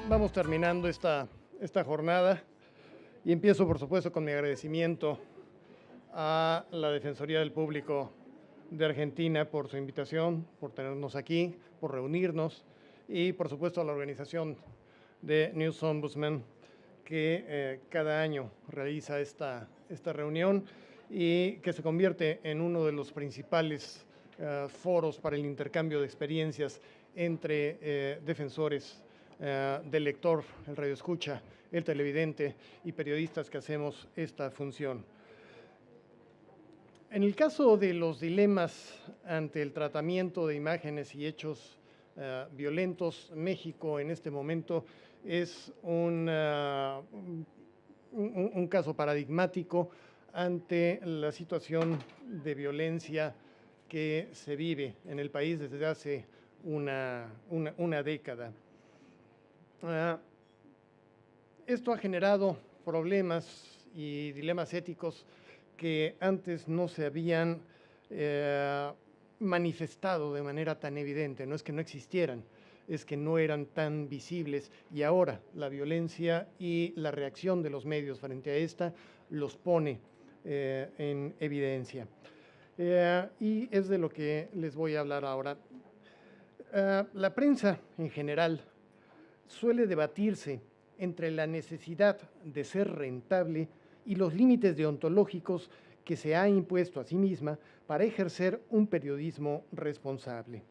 vamos terminando esta jornada y empiezo, por supuesto, con mi agradecimiento a la Defensoría del Público de Argentina por su invitación, por tenernos aquí, por reunirnos y, por supuesto, a la organización de News Ombudsman que cada año realiza esta reunión y que se convierte en uno de los principales foros para el intercambio de experiencias entre defensores del lector, el radioescucha, el televidente y periodistas que hacemos esta función. En el caso de los dilemas ante el tratamiento de imágenes y hechos violentos, México en este momento es un caso paradigmático ante la situación de violencia que se vive en el país desde hace una década. Esto ha generado problemas y dilemas éticos que antes no se habían manifestado de manera tan evidente. No es que no existieran, es que no eran tan visibles y ahora la violencia y la reacción de los medios frente a esta los pone en evidencia. Y es de lo que les voy a hablar ahora. La prensa en general suele debatirse entre la necesidad de ser rentable y los límites deontológicos que se ha impuesto a sí misma para ejercer un periodismo responsable.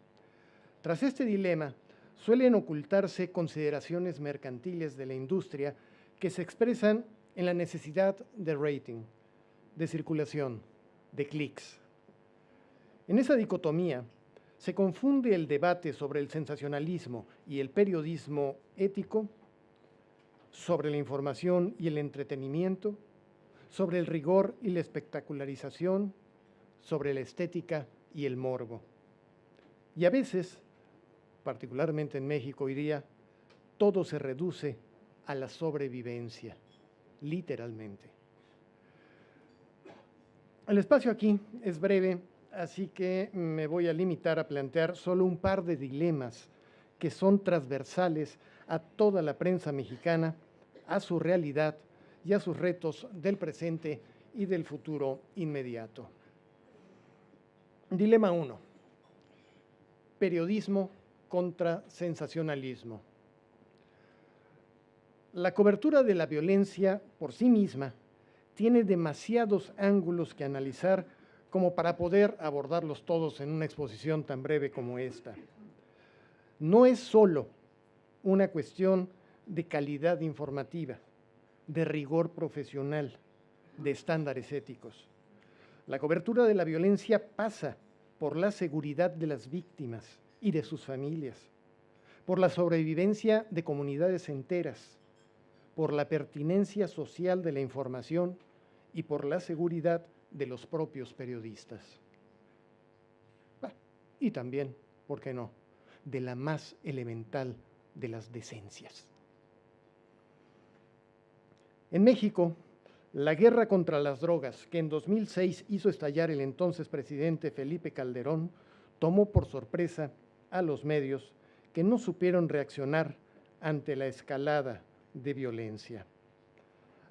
Tras este dilema, suelen ocultarse consideraciones mercantiles de la industria que se expresan en la necesidad de rating, de circulación, de clics. En esa dicotomía, se confunde el debate sobre el sensacionalismo y el periodismo ético, sobre la información y el entretenimiento, sobre el rigor y la espectacularización, sobre la estética y el morbo. Y a veces, particularmente en México hoy día, todo se reduce a la sobrevivencia, literalmente. El espacio aquí es breve, así que me voy a limitar a plantear solo un par de dilemas que son transversales a toda la prensa mexicana, a su realidad y a sus retos del presente y del futuro inmediato. Dilema 1. Periodismo contra sensacionalismo. La cobertura de la violencia por sí misma tiene demasiados ángulos que analizar como para poder abordarlos todos en una exposición tan breve como esta. No es solo una cuestión de calidad informativa, de rigor profesional, de estándares éticos. La cobertura de la violencia pasa por la seguridad de las víctimas y de sus familias, por la sobrevivencia de comunidades enteras, por la pertinencia social de la información y por la seguridad de los propios periodistas. Y también, ¿por qué no?, de la más elemental de las decencias. En México, la guerra contra las drogas, que en 2006 hizo estallar el entonces presidente Felipe Calderón, tomó por sorpresa a los medios que no supieron reaccionar ante la escalada de violencia.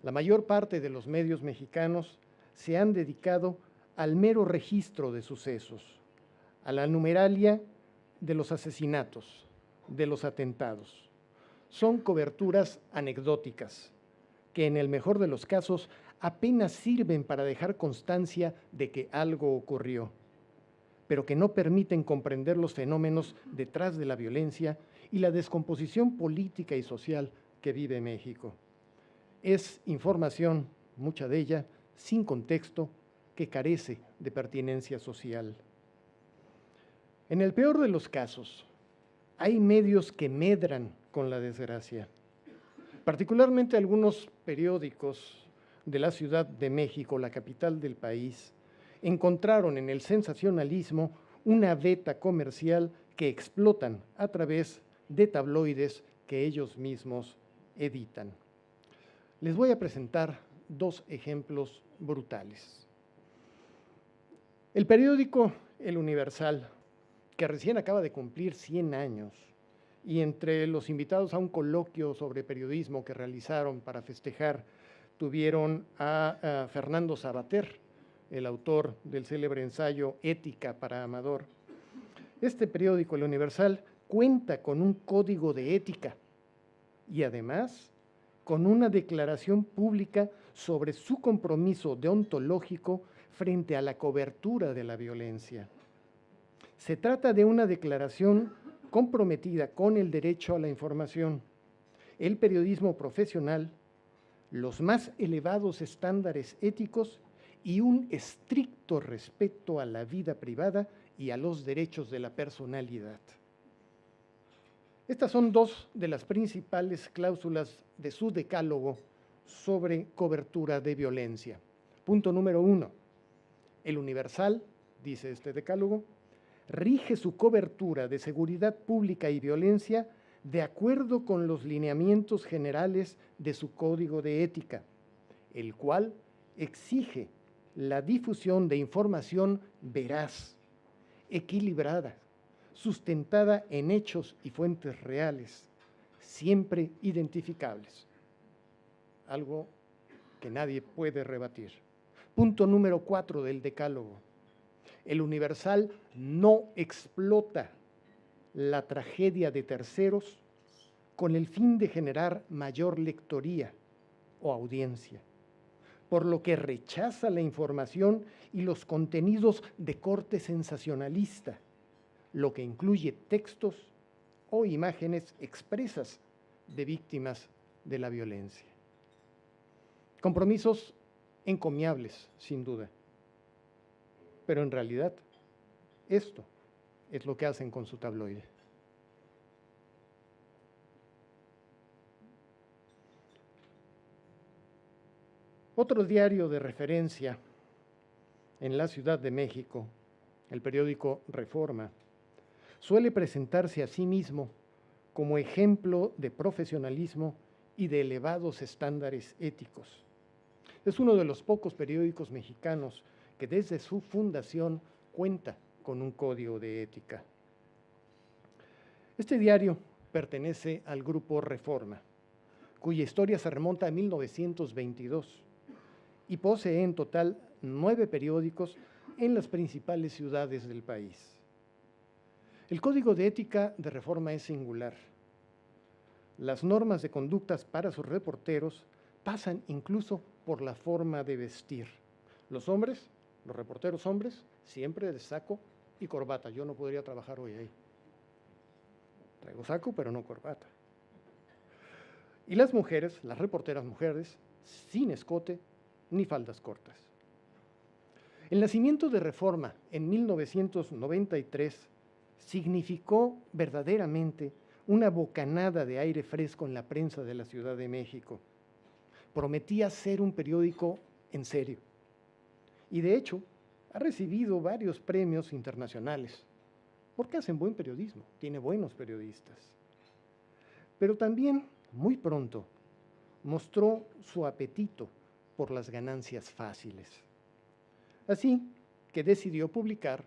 La mayor parte de los medios mexicanos se han dedicado al mero registro de sucesos, a la numeralia de los asesinatos, de los atentados. Son coberturas anecdóticas que en el mejor de los casos apenas sirven para dejar constancia de que algo ocurrió, pero que no permiten comprender los fenómenos detrás de la violencia y la descomposición política y social que vive México. Es información, mucha de ella, sin contexto, que carece de pertinencia social. En el peor de los casos, hay medios que medran con la desgracia. Particularmente algunos periódicos de la Ciudad de México, la capital del país, encontraron en el sensacionalismo una veta comercial que explotan a través de tabloides que ellos mismos editan. Les voy a presentar dos ejemplos brutales. El periódico El Universal, que recién acaba de cumplir 100 años y entre los invitados a un coloquio sobre periodismo que realizaron para festejar, tuvieron a Fernando Savater, el autor del célebre ensayo Ética para Amador. Este periódico, El Universal, cuenta con un código de ética y además con una declaración pública sobre su compromiso deontológico frente a la cobertura de la violencia. Se trata de una declaración comprometida con el derecho a la información, el periodismo profesional, los más elevados estándares éticos y un estricto respeto a la vida privada y a los derechos de la personalidad. Estas son dos de las principales cláusulas de su decálogo sobre cobertura de violencia. Punto número 1. El Universal, dice este decálogo, rige su cobertura de seguridad pública y violencia de acuerdo con los lineamientos generales de su código de ética, el cual exige la difusión de información veraz, equilibrada, sustentada en hechos y fuentes reales, siempre identificables. Algo que nadie puede rebatir. Punto número 4 del decálogo. El Universal no explota la tragedia de terceros con el fin de generar mayor lectoría o audiencia, por lo que rechaza la información y los contenidos de corte sensacionalista, lo que incluye textos o imágenes expresas de víctimas de la violencia. Compromisos encomiables, sin duda, pero en realidad esto es lo que hacen con su tabloide. Otro diario de referencia en la Ciudad de México, el periódico Reforma, suele presentarse a sí mismo como ejemplo de profesionalismo y de elevados estándares éticos. Es uno de los pocos periódicos mexicanos que desde su fundación cuenta con un código de ética. Este diario pertenece al grupo Reforma, cuya historia se remonta a 1922 y posee en total 9 periódicos en las principales ciudades del país. El código de ética de Reforma es singular. Las normas de conductas para sus reporteros pasan incluso por la forma de vestir. Los hombres, los reporteros hombres, siempre de saco y corbata. Yo no podría trabajar hoy ahí. Traigo saco, pero no corbata. Y las mujeres, las reporteras mujeres, sin escote ni faldas cortas. El nacimiento de Reforma en 1993 significó verdaderamente una bocanada de aire fresco en la prensa de la Ciudad de México. Prometía ser un periódico en serio. Y de hecho, ha recibido varios premios internacionales, porque hacen buen periodismo, tiene buenos periodistas. Pero también, muy pronto, mostró su apetito por las ganancias fáciles. Así que decidió publicar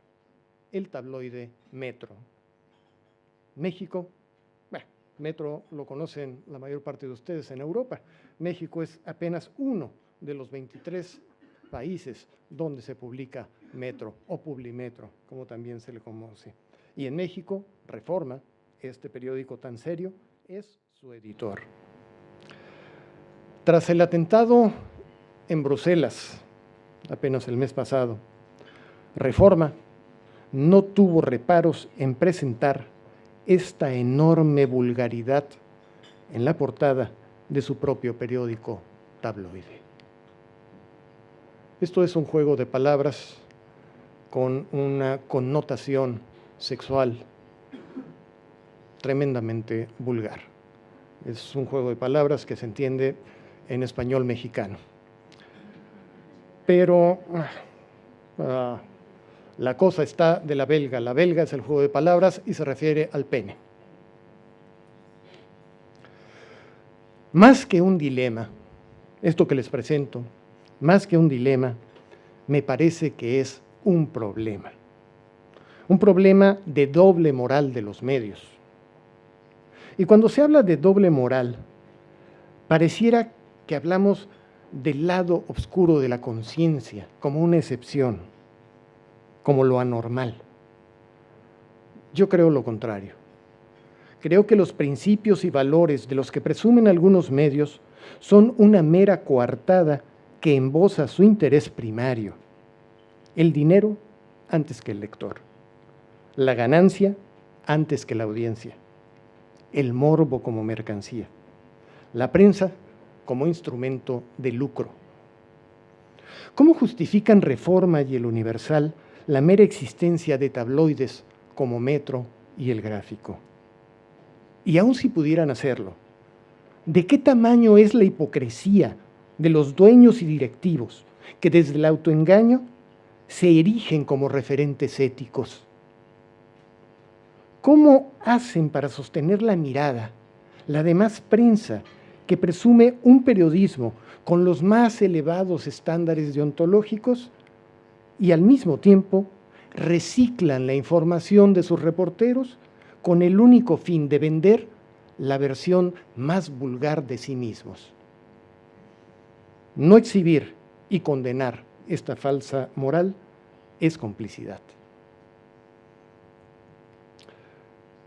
el tabloide Metro. México, Metro lo conocen la mayor parte de ustedes en Europa. México es apenas uno de los 23 países donde se publica Metro o Publimetro, como también se le conoce. Y en México, Reforma, este periódico tan serio, es su editor. Tras el atentado en Bruselas, apenas el mes pasado, Reforma no tuvo reparos en presentar esta enorme vulgaridad en la portada de su propio periódico tabloide. Esto es un juego de palabras con una connotación sexual tremendamente vulgar. Es un juego de palabras que se entiende en español mexicano. Pero la cosa está de la belga. La belga es el juego de palabras y se refiere al pene. Más que un dilema, esto que les presento, más que un dilema, me parece que es un problema. Un problema de doble moral de los medios. Y cuando se habla de doble moral, pareciera que hablamos del lado oscuro de la conciencia, como una excepción, como lo anormal. Yo creo lo contrario. Creo que los principios y valores de los que presumen algunos medios son una mera coartada que emboza su interés primario: el dinero antes que el lector, la ganancia antes que la audiencia, el morbo como mercancía, la prensa como instrumento de lucro. ¿Cómo justifican Reforma y El Universal la mera existencia de tabloides como Metro y El Gráfico? Y aun si pudieran hacerlo, ¿de qué tamaño es la hipocresía de los dueños y directivos que desde el autoengaño se erigen como referentes éticos? ¿Cómo hacen para sostener la mirada la demás prensa que presume un periodismo con los más elevados estándares deontológicos y al mismo tiempo reciclan la información de sus reporteros con el único fin de vender la versión más vulgar de sí mismos? No exhibir y condenar esta falsa moral es complicidad.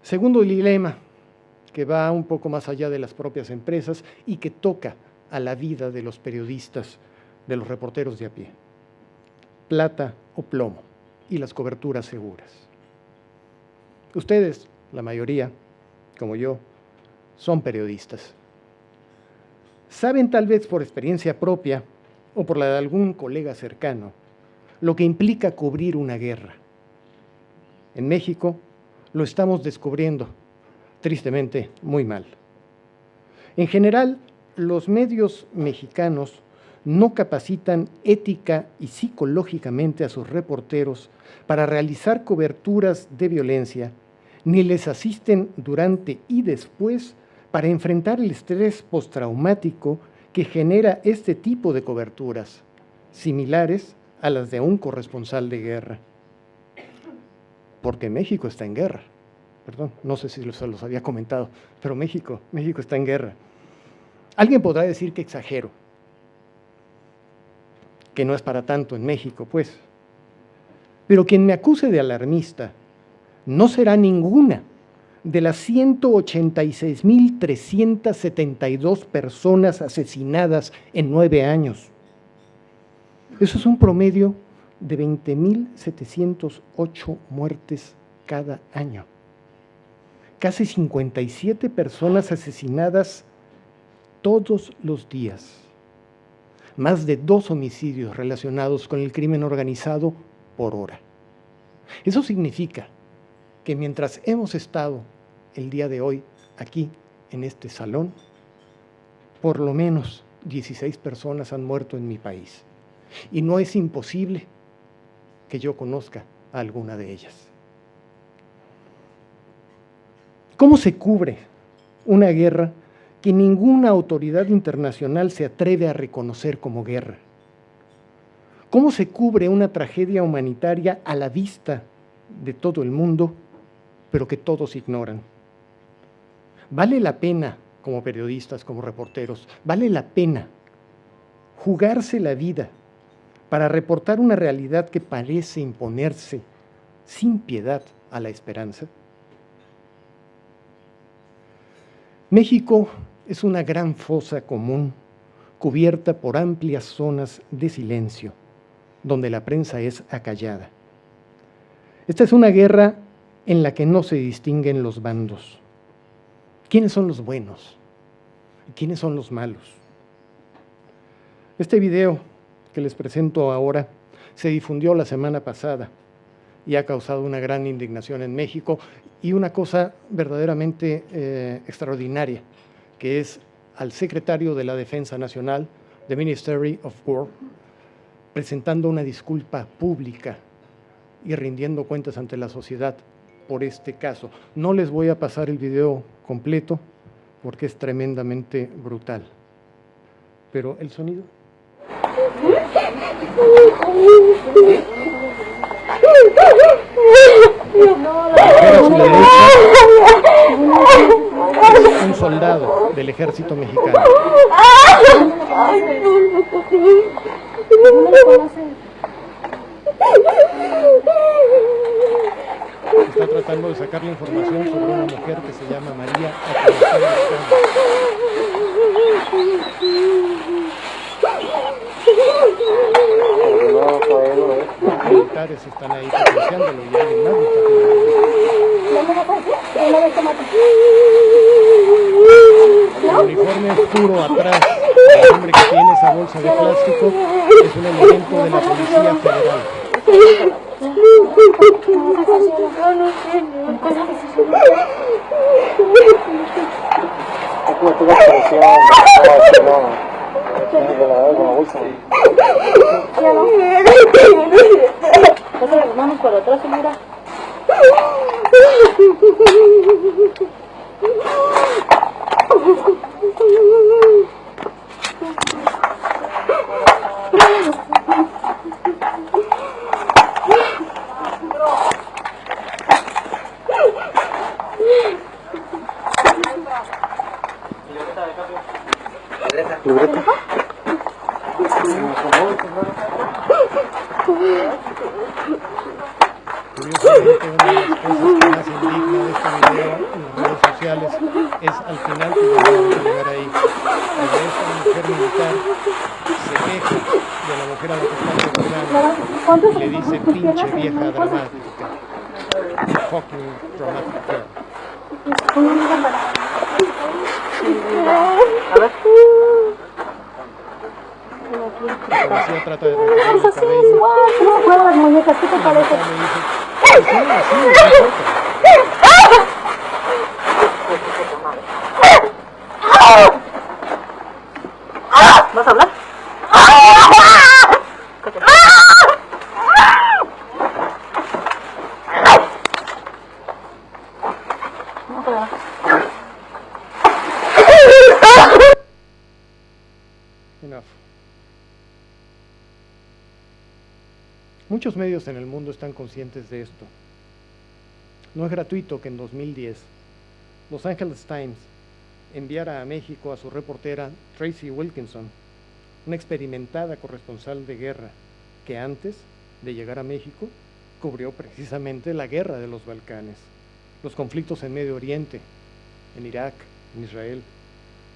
Segundo dilema, que va un poco más allá de las propias empresas y que toca a la vida de los periodistas, de los reporteros de a pie: plata o plomo y las coberturas seguras. Ustedes, la mayoría, como yo, son periodistas. Saben, tal vez por experiencia propia o por la de algún colega cercano, lo que implica cubrir una guerra. En México lo estamos descubriendo, tristemente, muy mal. En general, los medios mexicanos no capacitan ética y psicológicamente a sus reporteros para realizar coberturas de violencia, ni les asisten durante y después para enfrentar el estrés postraumático que genera este tipo de coberturas, similares a las de un corresponsal de guerra. Porque México está en guerra. Perdón, no sé si se los había comentado, pero México está en guerra. Alguien podrá decir que exagero, que no es para tanto en México, pues. Pero quien me acuse de alarmista no será ninguna de las 186,372 personas asesinadas en 9 años. Eso es un promedio de 20,708 muertes cada año. Casi 57 personas asesinadas todos los días. Más de 2 homicidios relacionados con el crimen organizado por hora. Eso significa que mientras hemos estado el día de hoy aquí en este salón, por lo menos 16 personas han muerto en mi país. Y no es imposible que yo conozca a alguna de ellas. ¿Cómo se cubre una guerra que ninguna autoridad internacional se atreve a reconocer como guerra? ¿Cómo se cubre una tragedia humanitaria a la vista de todo el mundo, pero que todos ignoran? ¿Vale la pena, como periodistas, como reporteros, vale la pena jugarse la vida para reportar una realidad que parece imponerse sin piedad a la esperanza? México es una gran fosa común cubierta por amplias zonas de silencio, donde la prensa es acallada. Esta es una guerra en la que no se distinguen los bandos. ¿Quiénes son los buenos? ¿Quiénes son los malos? Este video que les presento ahora se difundió la semana pasada y ha causado una gran indignación en México y una cosa verdaderamente extraordinaria, que es al secretario de la Defensa Nacional, the Ministry of War, presentando una disculpa pública y rindiendo cuentas ante la sociedad por este caso. No les voy a pasar el video completo porque es tremendamente brutal. Pero el sonido. Es un soldado del ejército mexicano. Está tratando de sacarle información sobre una mujer que se llama María, a quien está buscando. Los militares están ahí potenciándolo y alguien más lo está filmando. El uniforme oscuro atrás, el hombre que tiene esa bolsa de plástico, es un elemento de la Policía Federal. Vamos para atrás, mira. ¿Libreta? Curiosamente, una de las cosas que más indigna de este video en las redes sociales es al final que vamos a llegar ahí. Cuando esta mujer militar se queja de la mujer a la que está torturando y le dice pinche vieja dramática. Fucking dramatic girl. La policía trata de retirar el cabello. No las muñecas, ¿qué te La parece? mujer le dice, "Pues sí, sí, no importa". ¿Vas a hablar? Enough. Muchos medios en el mundo están conscientes de esto. No es gratuito que en 2010 Los Angeles Times enviara a México a su reportera Tracy Wilkinson, una experimentada corresponsal de guerra que antes de llegar a México cubrió precisamente la guerra de los Balcanes, los conflictos en Medio Oriente, en Irak, en Israel,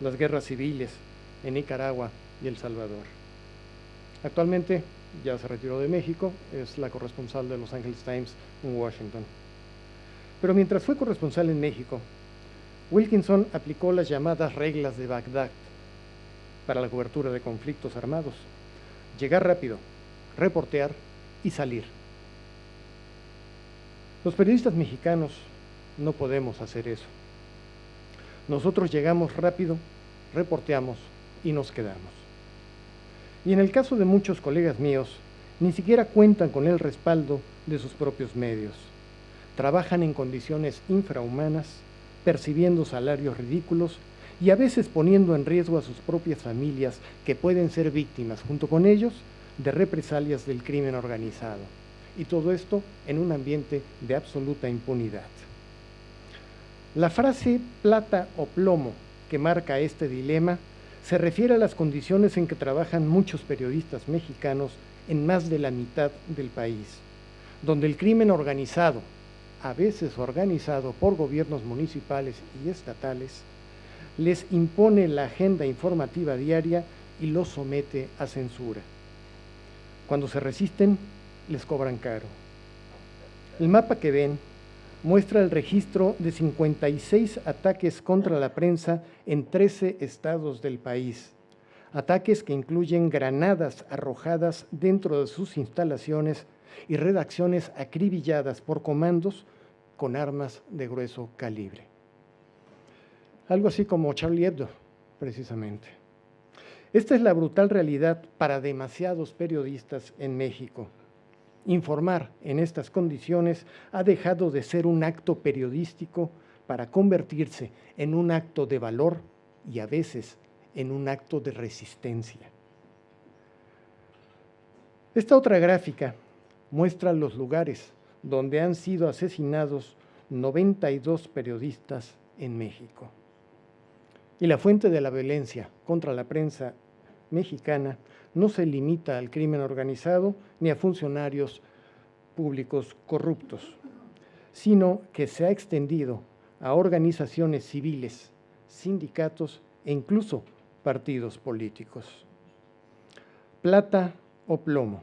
las guerras civiles en Nicaragua y El Salvador. Actualmente ya se retiró de México, es la corresponsal de Los Angeles Times en Washington. Pero mientras fue corresponsal en México, Wilkinson aplicó las llamadas reglas de Bagdad para la cobertura de conflictos armados: llegar rápido, reportear y salir. Los periodistas mexicanos no podemos hacer eso. Nosotros llegamos rápido, reporteamos y nos quedamos. Y en el caso de muchos colegas míos, ni siquiera cuentan con el respaldo de sus propios medios. Trabajan en condiciones infrahumanas, percibiendo salarios ridículos y a veces poniendo en riesgo a sus propias familias, que pueden ser víctimas, junto con ellos, de represalias del crimen organizado. Y todo esto en un ambiente de absoluta impunidad. La frase plata o plomo que marca este dilema se refiere a las condiciones en que trabajan muchos periodistas mexicanos en más de la mitad del país, donde el crimen organizado, a veces organizado por gobiernos municipales y estatales, les impone la agenda informativa diaria y los somete a censura. Cuando se resisten, les cobran caro. El mapa que ven muestra el registro de 56 ataques contra la prensa en 13 estados del país. Ataques que incluyen granadas arrojadas dentro de sus instalaciones y redacciones acribilladas por comandos con armas de grueso calibre. Algo así como Charlie Hebdo, precisamente. Esta es la brutal realidad para demasiados periodistas en México. Informar en estas condiciones ha dejado de ser un acto periodístico para convertirse en un acto de valor y a veces en un acto de resistencia. Esta otra gráfica muestra los lugares donde han sido asesinados 92 periodistas en México. Y la fuente de la violencia contra la prensa mexicana no se limita al crimen organizado ni a funcionarios públicos corruptos, sino que se ha extendido a organizaciones civiles, sindicatos e incluso partidos políticos. Plata o plomo.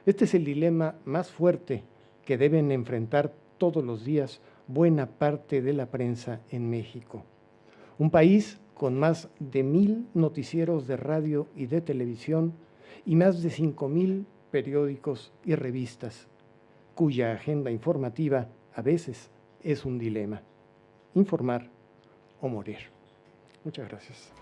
Este es el dilema más fuerte que deben enfrentar todos los días buena parte de la prensa en México. Un país con más de 1,000 noticieros de radio y de televisión y más de 5,000 periódicos y revistas, cuya agenda informativa a veces es un dilema: informar o morir. Muchas gracias.